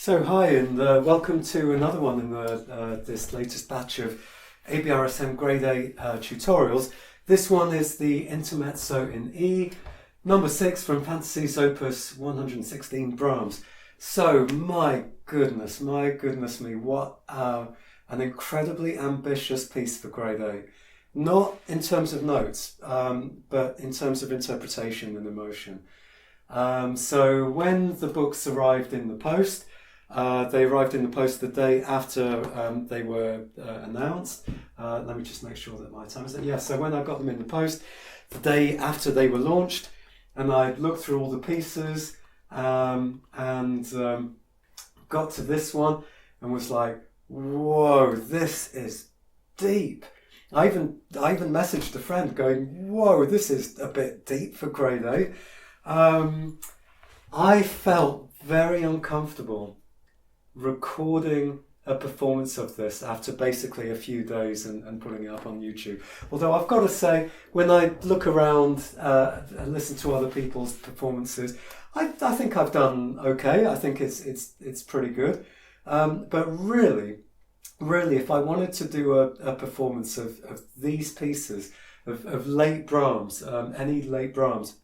So hi and welcome to another one in this latest batch of ABRSM Grade A tutorials. This one is the Intermezzo in E, number 6 from Fantasies Opus 116 Brahms. So my goodness me, what an incredibly ambitious piece for Grade A. Not in terms of notes, but in terms of interpretation and emotion. So when the books arrived in the post, they arrived in the post the day after they were announced. Let me just make sure that my time is there. Yeah, so when I got them in the post, the day after they were launched, and I looked through all the pieces and got to this one and was like, whoa, this is deep. I even messaged a friend going, whoa, this is a bit deep for Grade A. I felt very uncomfortable recording a performance of this after basically a few days and putting it up on YouTube. Although I've got to say, when I look around and listen to other people's performances, I think I've done okay. I think it's pretty good. But really, if I wanted to do a performance of these pieces, of late Brahms, any late Brahms,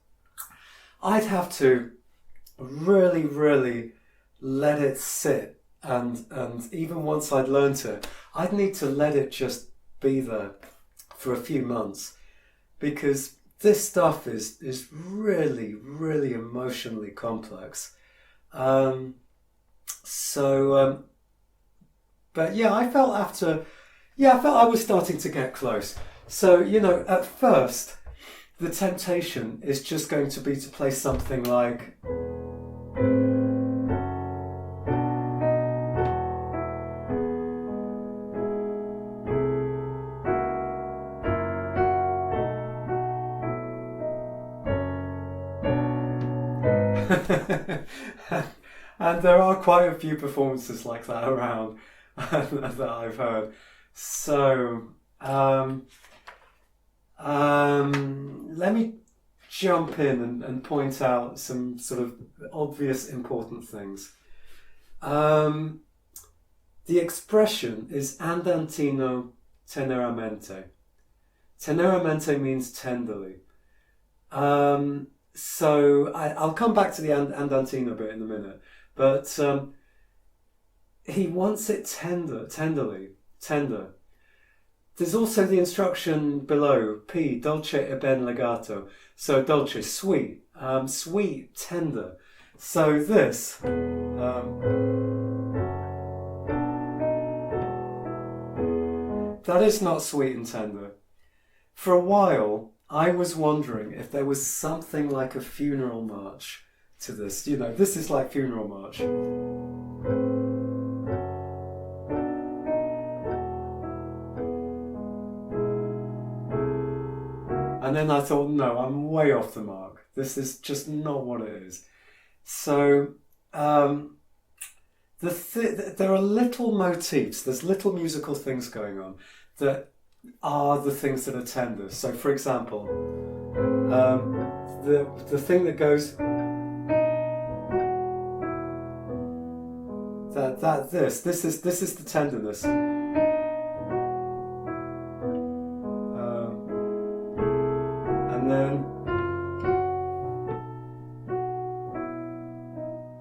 I'd have to really let it sit, and even once I'd learnt it, I'd need to let it just be there for a few months, because this stuff is really emotionally complex. But yeah, I felt I was starting to get close. So, at first, the temptation is just going to be to play something like... and there are quite a few performances like that around that I've heard. So, let me jump in and point out some sort of obvious important things. The expression is andantino teneramente. Teneramente means tenderly. So I'll come back to the andantino bit in a minute, but he wants it tender. There's also the instruction below, P, dolce e ben legato. So dolce, sweet, sweet, tender. So this, that is not sweet and tender. For a while, I was wondering if there was something like a funeral march to this. This is like funeral march. And then I thought, no, I'm way off the mark. This is just not what it is. So there are little motifs, there's little musical things going on that are the things that are tender. So for example, the thing that goes... This is the tenderness. And then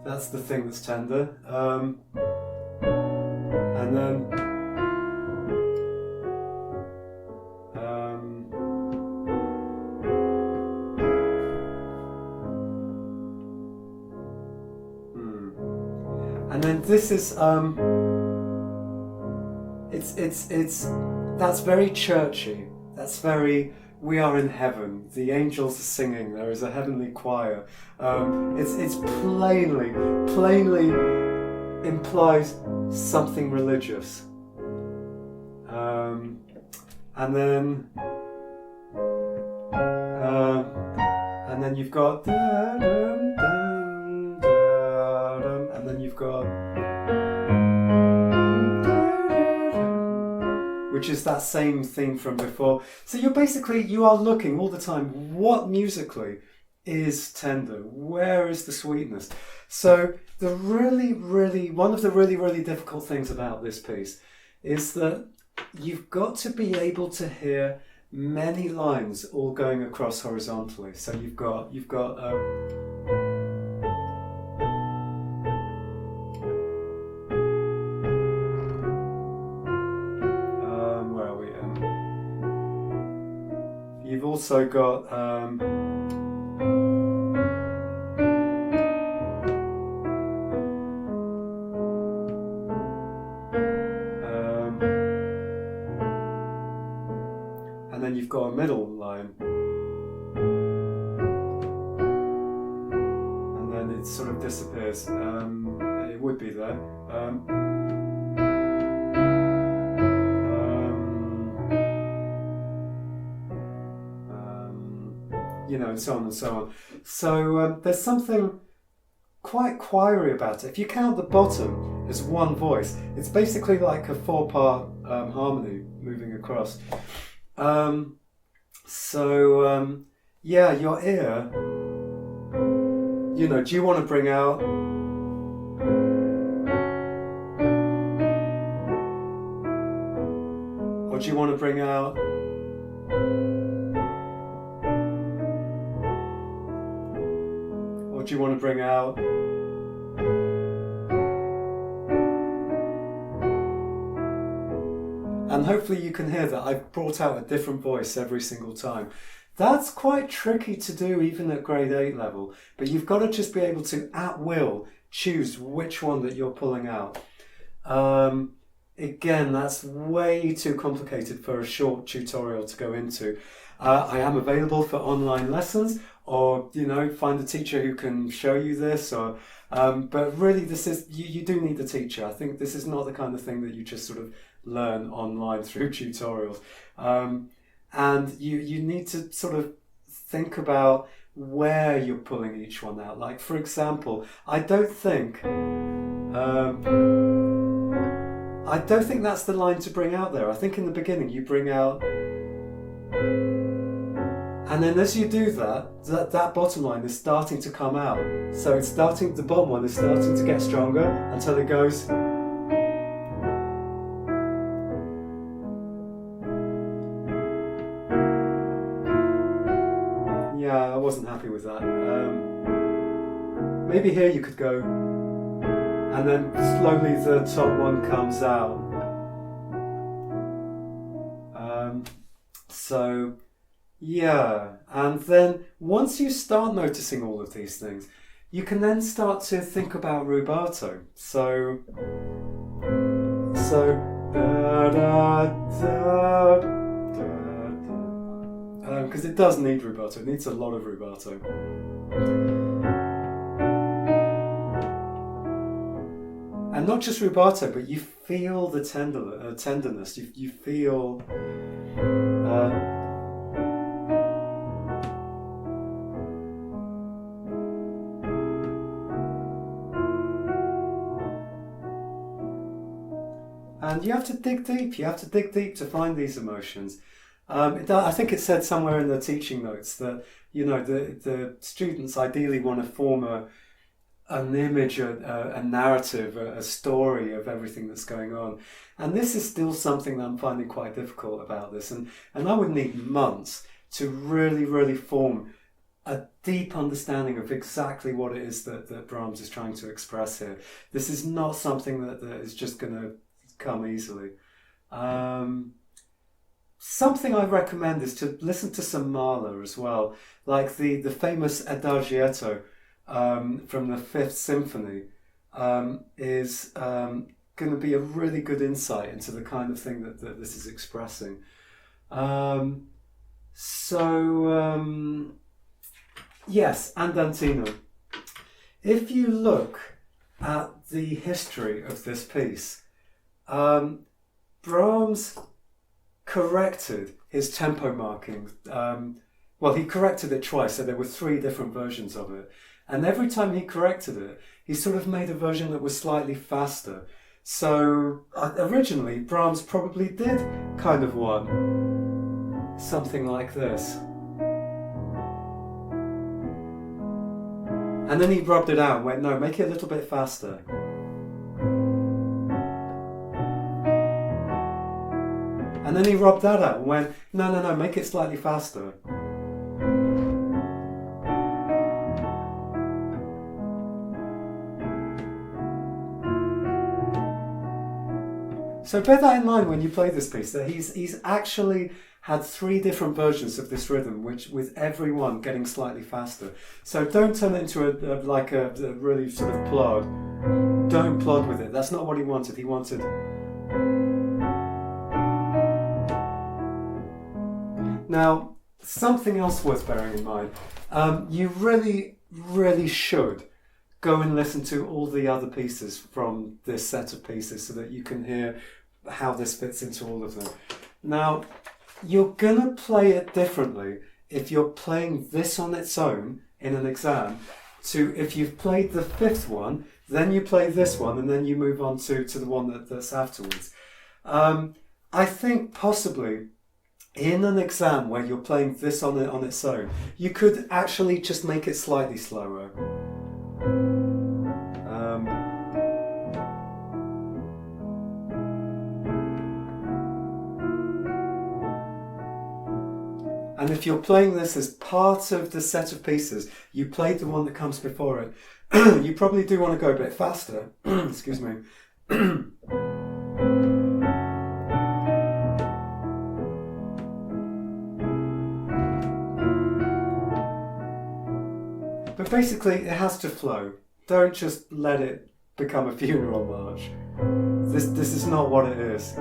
that's the thing that's tender. And then and then this is that's very churchy. That's very, we are in heaven. The angels are singing. There is a heavenly choir. It's plainly implies something religious. And then you've got, and then you've got, which is that same thing from before. So you are looking all the time, what musically is tender? Where is the sweetness? So the one of the really difficult things about this piece is that you've got to be able to hear many lines all going across horizontally. So you've got where are we? You've also got and then you've got a middle line, and then it sort of disappears. It would be there. You know, and so on and so on. So there's something quite choiry about it. If you count the bottom as one voice, it's basically like a 4-part harmony moving across. Yeah, your ear, you know, do you want to bring out or do you want to bring out or do you want to bring out and hopefully you can hear that I've brought out a different voice every single time. That's quite tricky to do even at grade 8 level, but you've got to just be able to, at will, choose which one that you're pulling out. Again, that's way too complicated for a short tutorial to go into. I am available for online lessons, or, you know, find a teacher who can show you this, or but really this is, you do need a teacher. I think this is not the kind of thing that you just sort of learn online through tutorials. And you need to sort of think about where you're pulling each one out. Like, for example, I don't think that's the line to bring out there. I think in the beginning you bring out, and then as you do that bottom line is starting to come out. So it's starting, the bottom one is starting to get stronger until it goes. Yeah, I wasn't happy with that. Maybe here you could go, and then slowly the top one comes out. So, yeah, and then once you start noticing all of these things, you can then start to think about rubato. So da da da. Because it does need rubato, it needs a lot of rubato. And not just rubato, but you feel the tenderness, you feel... and you have to dig deep to find these emotions. I think it said somewhere in the teaching notes that, you know, the students ideally want to form an image, a narrative, a story of everything that's going on. And this is still something that I'm finding quite difficult about this. And I would need months to really form a deep understanding of exactly what it is that Brahms is trying to express here. This is not something that is just going to come easily. Something I recommend is to listen to some Mahler as well, like the famous Adagietto from the Fifth Symphony is going to be a really good insight into the kind of thing that this is expressing. Yes, Andantino. If you look at the history of this piece, Brahms corrected his tempo marking. Well, he corrected it twice, so there were 3 different versions of it. And every time he corrected it, he sort of made a version that was slightly faster. So originally, Brahms probably did kind of want something like this. And then he rubbed it out and went, no, make it a little bit faster. And then he rubbed that out and went, no, make it slightly faster. So bear that in mind when you play this piece, that he's actually had 3 different versions of this rhythm, which with every one getting slightly faster. So don't turn it into a really sort of plod. Don't plod with it. That's not what he wanted. He wanted... Now, something else worth bearing in mind. You really, really should go and listen to all the other pieces from this set of pieces so that you can hear how this fits into all of them. Now, you're going to play it differently if you're playing this on its own in an exam to if you've played the 5th one, then you play this one and then you move on to the one that's afterwards. I think possibly in an exam where you're playing this on its own, you could actually just make it slightly slower. And if you're playing this as part of the set of pieces, you played the one that comes before it, you probably do want to go a bit faster. Excuse me. But basically, it has to flow. Don't just let it become a funeral march. This is not what it is.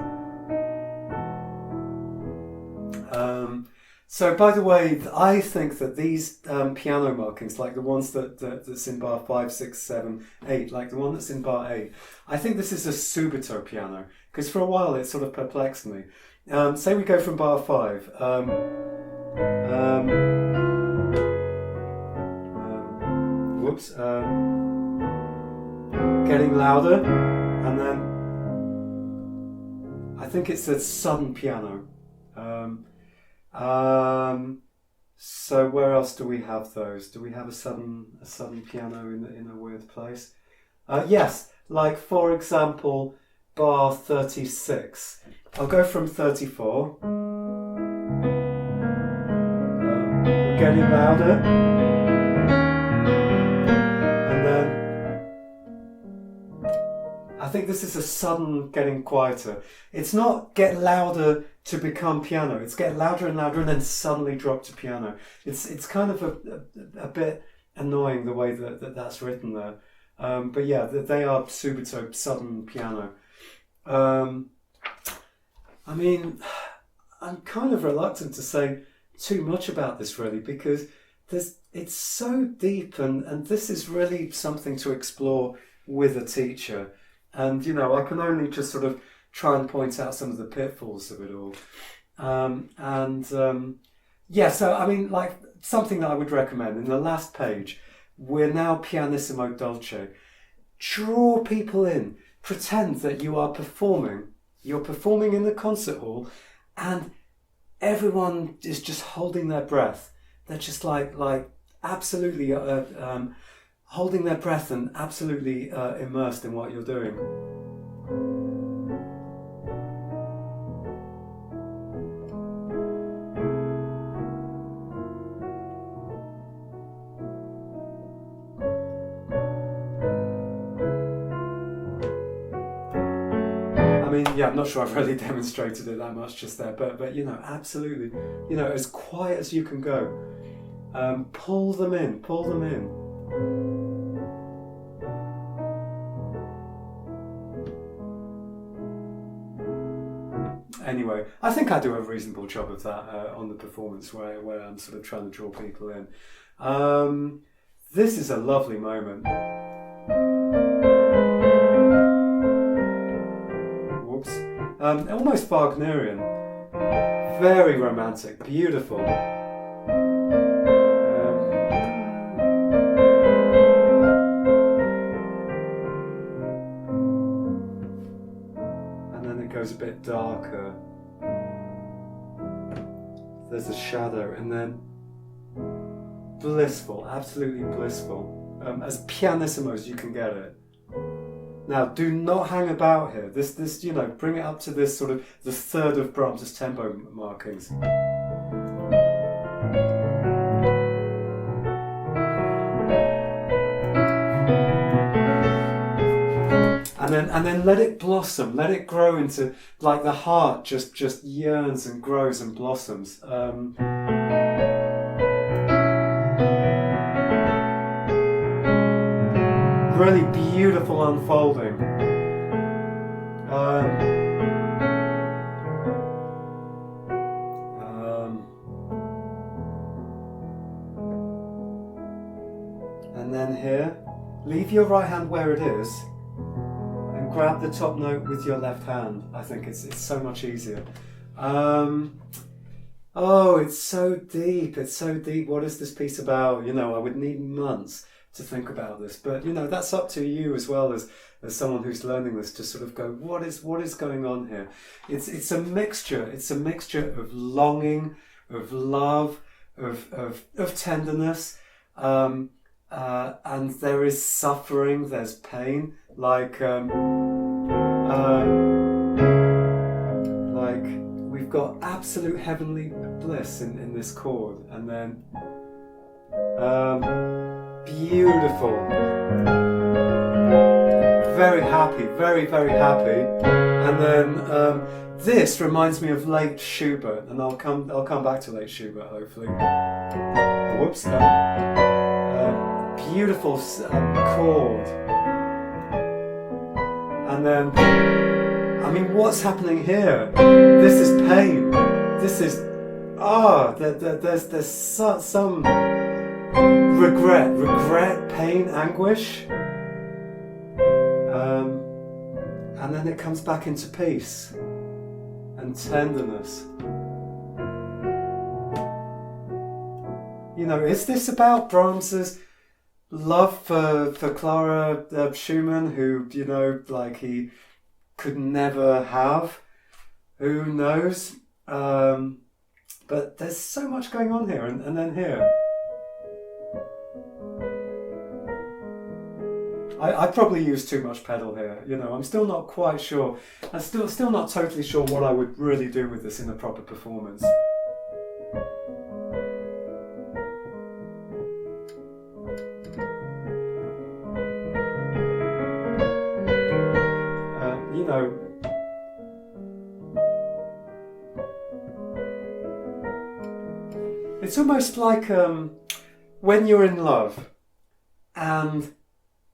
So, by the way, I think that these piano markings, like the ones that's in bar 5, 6, 7, 8, like the one that's in bar 8, I think this is a subito piano, because for a while it sort of perplexed me. Say we go from bar 5. Whoops. Getting louder, and then I think it's a sudden piano. So where else do we have those? Do we have a sudden piano in a weird place? Yes, like for example, bar 36. I'll go from 34. We're getting louder, and then I think this is a sudden getting quieter. It's not get louder to become piano. It's get louder and louder and then suddenly drop to piano. It's kind of a bit annoying the way that's written there. But yeah, they are subito, sudden piano. I mean, I'm kind of reluctant to say too much about this really, because it's so deep and this is really something to explore with a teacher. And, you know, I can only just sort of try and point out some of the pitfalls of it all. Yeah, so, I mean, like, something that I would recommend, in the last page, we're now pianissimo dolce. Draw people in. Pretend that you are performing. You're performing in the concert hall, and everyone is just holding their breath. They're just like absolutely holding their breath and absolutely immersed in what you're doing. I mean, yeah, I'm not sure I've really demonstrated it that much just there, but you know, absolutely, you know, as quiet as you can go. Pull them in. Anyway, I think I do a reasonable job of that on the performance where I'm sort of trying to draw people in. This is a lovely moment. Whoops. Almost Wagnerian. Very romantic, beautiful. Goes a bit darker. There's a shadow, and then blissful, absolutely blissful. as pianissimo as you can get it. Now, do not hang about here. This, you know, bring it up to this sort of the third of Brahms' tempo markings. And then let it blossom, let it grow into, like the heart just yearns and grows and blossoms. Really beautiful unfolding. And then here, leave your right hand where it is. Grab the top note with your left hand. I think it's so much easier. Oh, it's so deep. It's so deep. What is this piece about? You know, I would need months to think about this. But, you know, that's up to you as well as someone who's learning this to sort of go, what is going on here? It's a mixture. It's a mixture of longing, of love, of tenderness. And there is suffering, there's pain, like we've got absolute heavenly bliss in this chord, and then beautiful, very happy, very, very happy, and then this reminds me of late Schubert, and I'll come back to late Schubert hopefully. Whoops. Beautiful chord, and then I mean, what's happening here? This is pain. This is there's some regret, pain, anguish, and then it comes back into peace and tenderness. You know, is this about Brahms's love for Clara Schumann, who, you know, like he could never have? Who knows? But there's so much going on here, and then here. I probably use too much pedal here, you know, I'm still not quite sure. I'm still not totally sure what I would really do with this in a proper performance. You know, it's almost like when you're in love and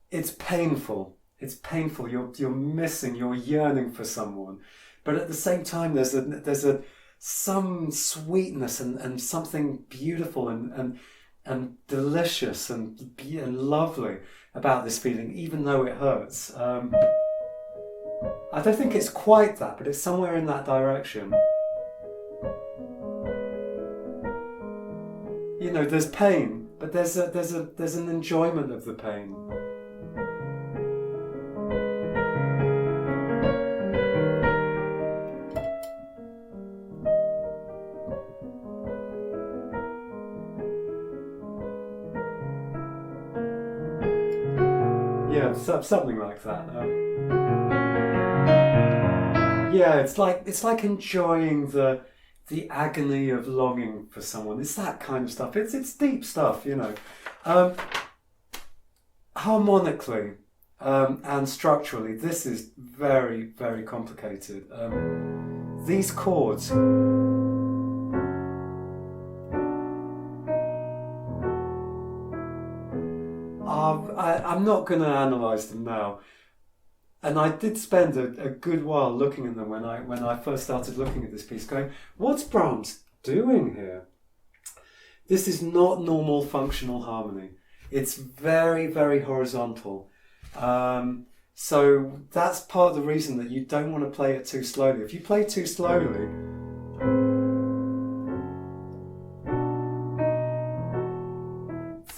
it's painful. It's painful. You're missing. You're yearning for someone, but at the same time, there's some sweetness and something beautiful and delicious and lovely about this feeling, even though it hurts. I don't think it's quite that, but it's somewhere in that direction. You know, there's pain, but there's an enjoyment of the pain. Yeah, something like that. Yeah, it's like enjoying the agony of longing for someone. It's that kind of stuff. It's deep stuff, you know. Harmonically and structurally, this is very, very complicated. These chords. I'm not going to analyse them now, and I did spend a good while looking at them when I first started looking at this piece, going, what's Brahms doing here? This is not normal functional harmony. It's very, very horizontal. So that's part of the reason that you don't want to play it too slowly. If you play too slowly,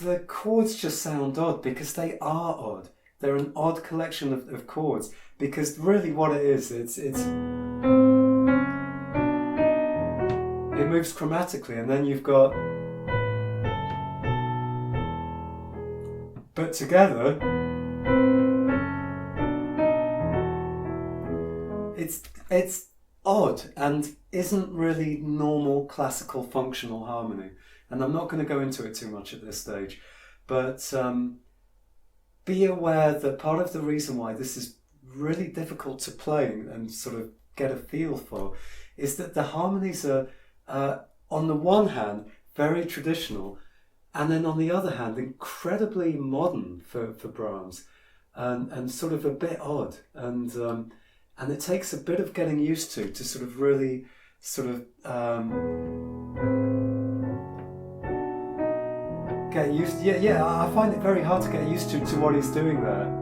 the chords just sound odd because they are odd. They're an odd collection of chords, because really what it is, it moves chromatically, and then you've got But together, it's odd and isn't really normal classical functional harmony. And I'm not going to go into it too much at this stage, but be aware that part of the reason why this is really difficult to play and sort of get a feel for is that the harmonies are, on the one hand, very traditional, and then on the other hand, incredibly modern for Brahms, and sort of a bit odd. And it takes a bit of getting used to sort of really sort of get used. Yeah. I find it very hard to get used to what he's doing there.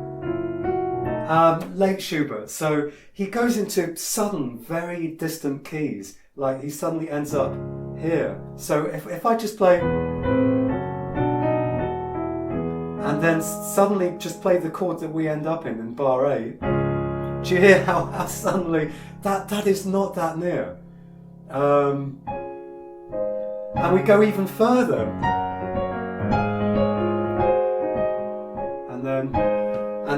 Late Schubert. So he goes into sudden, very distant keys. Like he suddenly ends up here. So if I just play, and then suddenly just play the chord that we end up in bar 8. Do you hear how suddenly that is not that near? And we go even further. And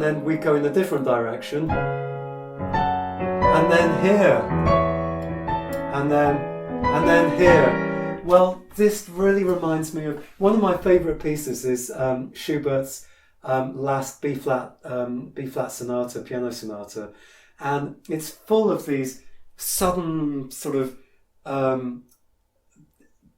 then we go in a different direction. And then here. And then here. Well, this really reminds me of one of my favourite pieces is Schubert's last B flat sonata, piano sonata, and it's full of these sudden sort of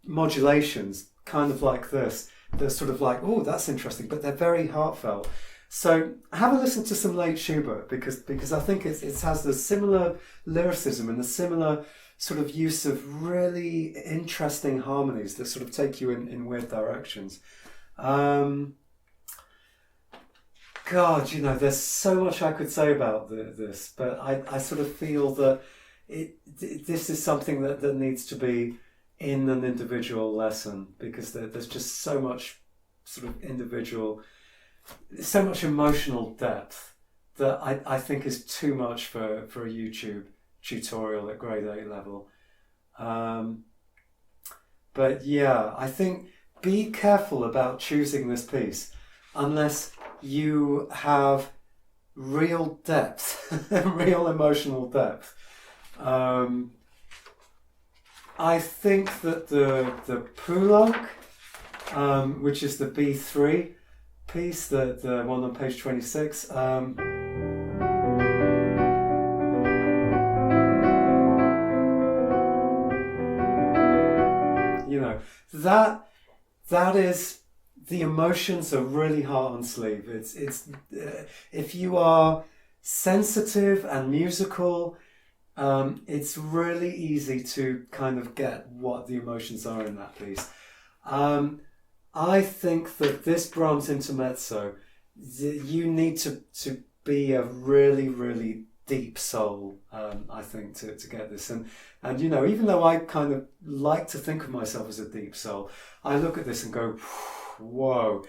modulations, kind of like this. They're sort of like, oh, that's interesting, but they're very heartfelt. So have a listen to some late Schubert because I think it has the similar lyricism and the similar sort of use of really interesting harmonies that sort of take you in weird directions. God, there's so much I could say about this, but I sort of feel that this is something that needs to be in an individual lesson because there's just so much sort of so much emotional depth that I think is too much for a YouTube tutorial at grade 8 level. But yeah, I think be careful about choosing this piece unless you have real depth, real emotional depth. I think that the Prolog, which is the B3 piece, the one on page 26, that is, the emotions are really heart on sleeve. It's if you are sensitive and musical, it's really easy to kind of get what the emotions are in that piece. I think that this Brahms Intermezzo, you need to be a really, really deep soul, I think, to get this. And even though I kind of like to think of myself as a deep soul, I look at this and go, whoa,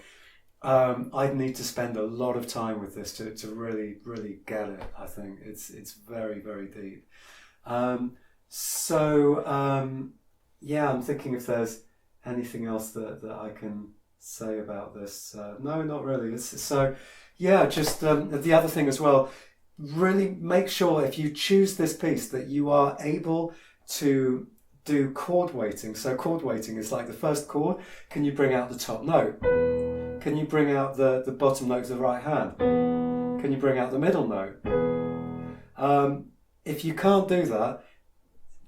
I'd need to spend a lot of time with this to really, really get it. I think it's very, very deep. Yeah, I'm thinking if there's anything else that I can say about this. No, not really. Just the other thing as well, really make sure if you choose this piece that you are able to do chord weighting. So chord weighting is like the first chord, can you bring out the top note? Can you bring out the bottom note of the right hand? Can you bring out the middle note? If you can't do that,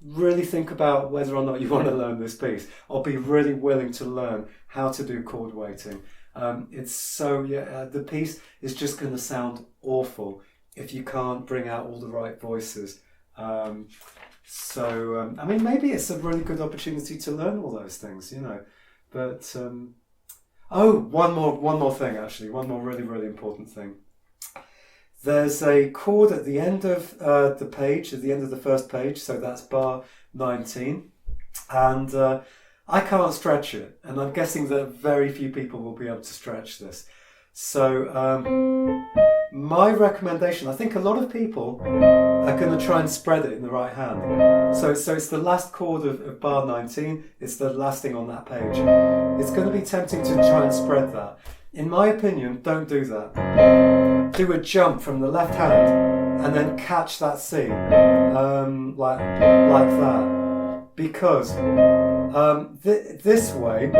really think about whether or not you want to learn this piece, or be really willing to learn how to do chord weighting. The piece is just going to sound awful if you can't bring out all the right voices. Maybe it's a really good opportunity to learn all those things, But one more thing, actually, one more really, really important thing. There's a chord at the end of the page, at the end of the first page, so that's bar 19, and I can't stretch it, and I'm guessing that very few people will be able to stretch this. So my recommendation, I think a lot of people are going to try and spread it in the right hand. So it's the last chord of bar 19, it's the last thing on that page. It's going to be tempting to try and spread that. in my opinion, don't do that. Do a jump from the left hand and then catch that C, like that. Because this way,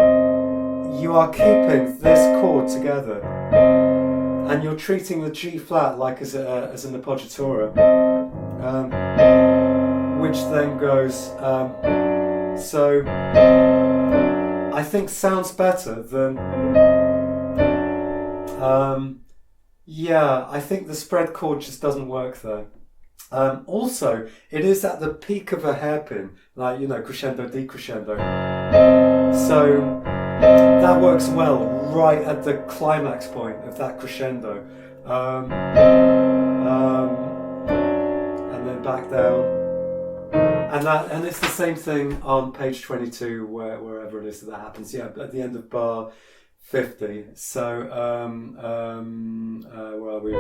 you are keeping this chord together. And you're treating the G flat like as an appoggiatura, which then goes, so I think sounds better than, yeah, I think the spread chord just doesn't work there. Also, it is at the peak of a hairpin, like, you know, crescendo, decrescendo. So that works well right at the climax point of that crescendo. And then back down. And it's the same thing on page 22, wherever it is that happens. Yeah, at the end of bar 50. So, where are we?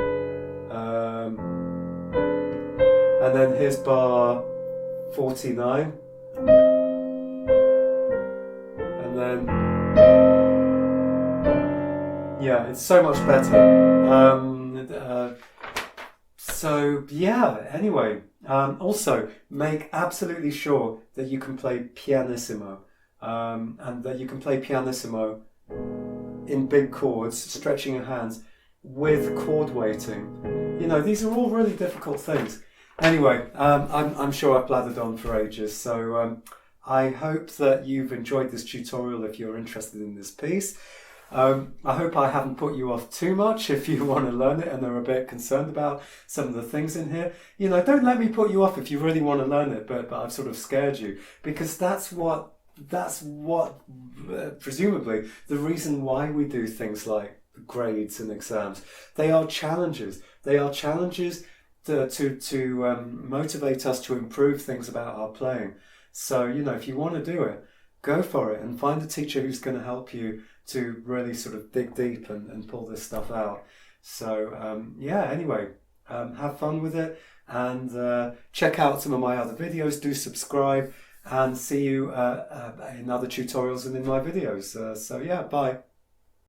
And then here's bar 49. And then, yeah, it's so much better. So, yeah, anyway. Also, make absolutely sure that you can play pianissimo. And that you can play pianissimo in big chords, stretching your hands, with chord weighting. You know, these are all really difficult things. Anyway, I'm sure I've blathered on for ages, so I hope that you've enjoyed this tutorial if you're interested in this piece. I hope I haven't put you off too much if you want to learn it and are a bit concerned about some of the things in here. You know, don't let me put you off if you really want to learn it, but I've sort of scared you, because that's what presumably the reason why we do things like grades and exams. They are challenges. They are challenges to motivate us to improve things about our playing. So, you know, if you want to do it, go for it and find a teacher who's going to help you to really sort of dig deep and pull this stuff out. So, yeah, anyway, have fun with it, and check out some of my other videos. Do subscribe, and see you in other tutorials and in my videos. So, yeah, bye.